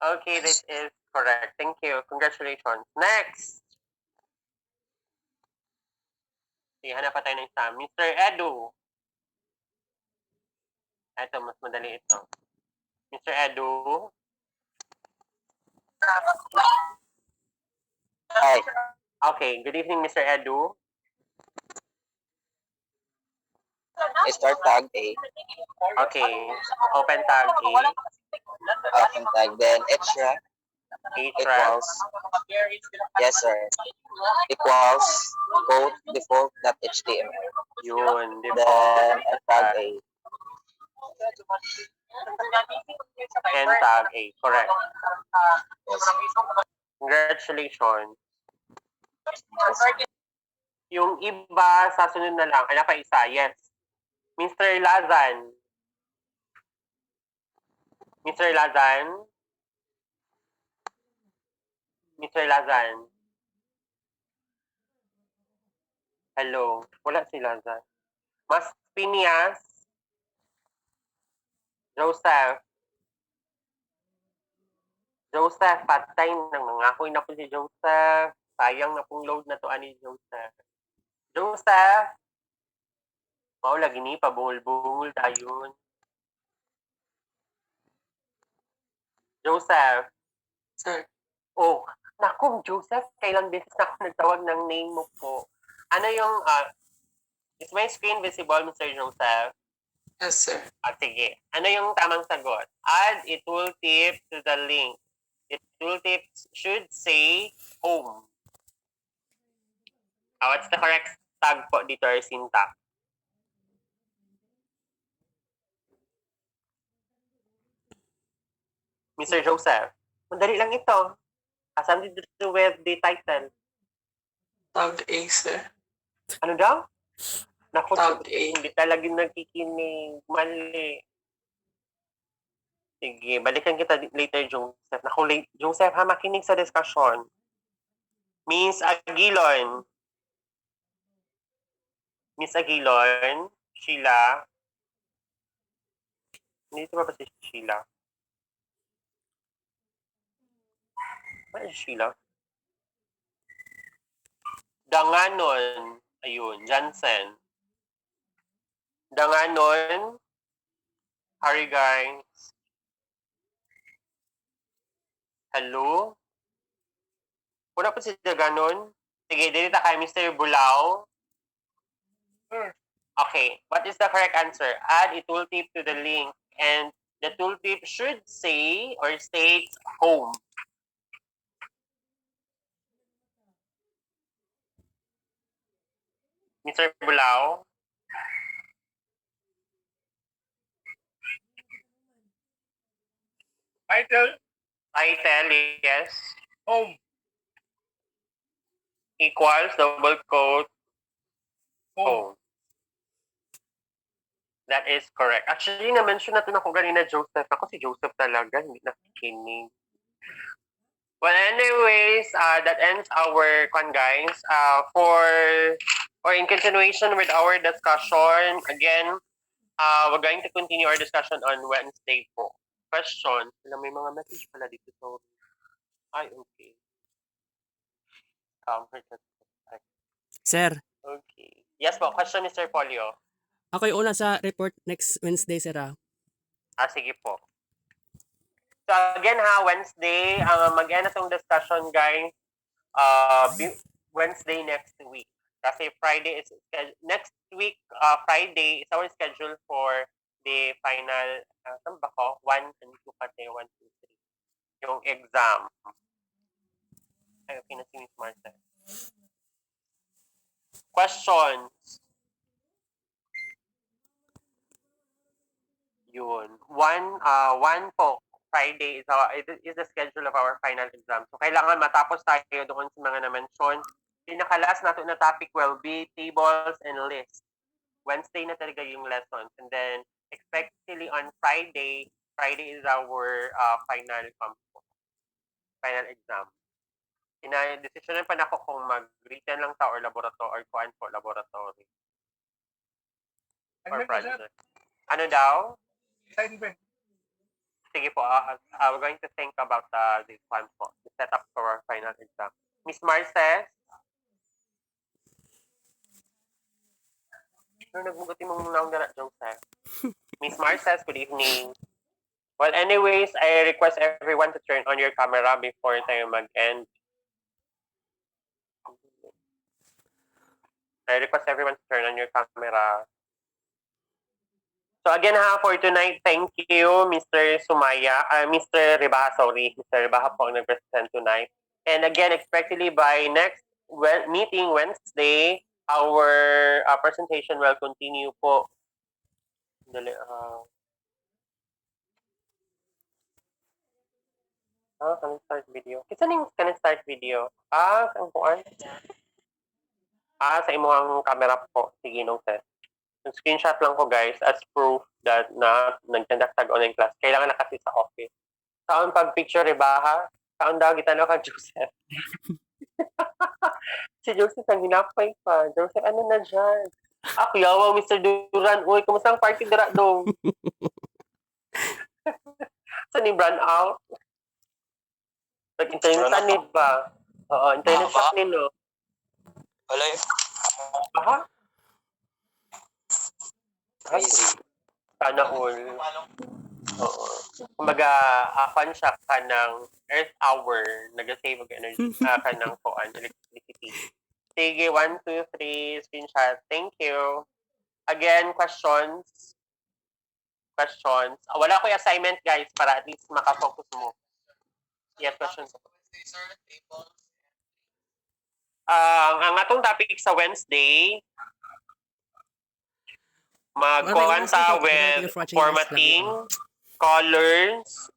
Okay, this is correct. Thank you. Congratulations. Next! Sige, hanap pa tayo ng isa. Mr. Edu. Ito, mas madali ito. Mr. Edu. Hi. Okay, good evening, Mr. Edu. Start tag A. Okay, open tag A. Open tag. Then href equals. Yes, sir. Equals code default.html. Yun, Then default. tag A. And tag A, correct. Yes. Congratulations. Yung iba, sa sunod na lang. Ano pa isa? Yes. Mr. Lazan. Mr. Lazan. Mr. Lazan. Hello. Wala si Lazan. Mas Pinias. Joseph. Joseph, patay nang nangakoy na po si Joseph. Sayang na pong load na to ani Joseph. Joseph! Mao lagi ni pabungol-bungol dayon. Joseph. Sir. Oh, naku, Joseph, kailang beses na ako nagtawag ng name mo po. Ano yung, is my screen visible, Mr. Joseph? Yes, sir. Sige. Ano yung tamang sagot? Add a tooltip to the link. The tooltip should say home. What's the correct tag po dito or syntax? Mr. Joseph. Madali lang ito. Something to do with the title. Tag A, sir. Ano daw? Naku, Tag A. hindi talaga nagkikinig. Mali. Sige, balikan kita later, Joseph. Naku, Joseph, ha, makinig sa discussion. Miss Aguilon. Miss Aguilon. Sheila. Dito ba si Sheila? Where is Sheila? Danganon. Ayun, Jansen. Danganon. Harry guys. Hello? Wala po si Danganon? Sige, dito kay Mr. Bulao. Sir. Okay, what is the correct answer? Add a tooltip to the link and the tooltip should say or states home. Mr. Bulao? Title, Title, yes. home. Equals, double quote, Home. home. That is correct. Actually, na-mention natin ako kanina, Joseph. Ako si Joseph talaga, hindi nakikinig. Well, anyways, that ends our guys. In continuation with our discussion, again, we're going to continue our discussion on Wednesday po. Question. May mga message pala dito. So, ay, okay. Sir, Okay. Yes po, question, Mr. Polio. ako yung una sa report next Wednesday, sir. Sige po. So again Wednesday, mag-end na tong discussion guys. Wednesday next week. Kasi Friday is next week, Friday is our schedule for the final, saan ba ko? 1 and 2 kasi, 1, 2, 3. Yung exam. Ay, okay na si Miss Martha. Questions? Yun. One po, Friday is the schedule of our final exam. So, kailangan matapos tayo doon sa mga na-mention. Pinakalas natin na topic will be tables and lists. Wednesday na talaga yung lessons. And then, expectedly on Friday is our final exam. Ina-decisionan pa na ako kung mag-written lang ta or laboratory or kuan po, laboratory. Or project. Ano daw? Assignment. Sige po, we're going to think about this one po, the setup for our final exam. Miss Marces? Nagmuguti mong naong na Joseph. Miss Marces, good evening. Well, anyways, I request everyone to turn on your camera before tayo mag-end. I request everyone to turn on your camera. So again for tonight, thank you, Mr. Mr. Ribaha, sorry. Mr. Ribaha po ang nag-present tonight. And again, expectedly by next meeting Wednesday, our presentation will continue po. Can start video? Kasi can start video? Saan po sa imong camera po. Sige, no, sir. Screenshot lang ko guys as proof that nag-conduct online class. Kailangan na kasi sa office. Saan pag picture Ribaha? Saan daw kita ka Joseph? Si Joseph ang hinapay pa. Joseph, ano na dyan? Yawa, Mr. Duran. Uy, kumusta ang party dira dong? Saan ni brand out? Nag-internet saan ni ba? Oo, internet sa nilo. Wala yun. Aha? Sana all. Oo. Kumbaga, fan siya ka ng Earth Hour. Nag-save of energy ka ng electricity. Sige, 1, 2, 3, screenshot. Thank you. Again, questions? Wala ko yung assignment, guys, para at least makafocus mo. Yes, questions. Ang atong topic sa Wednesday, magkuhan sa with formatting, colors,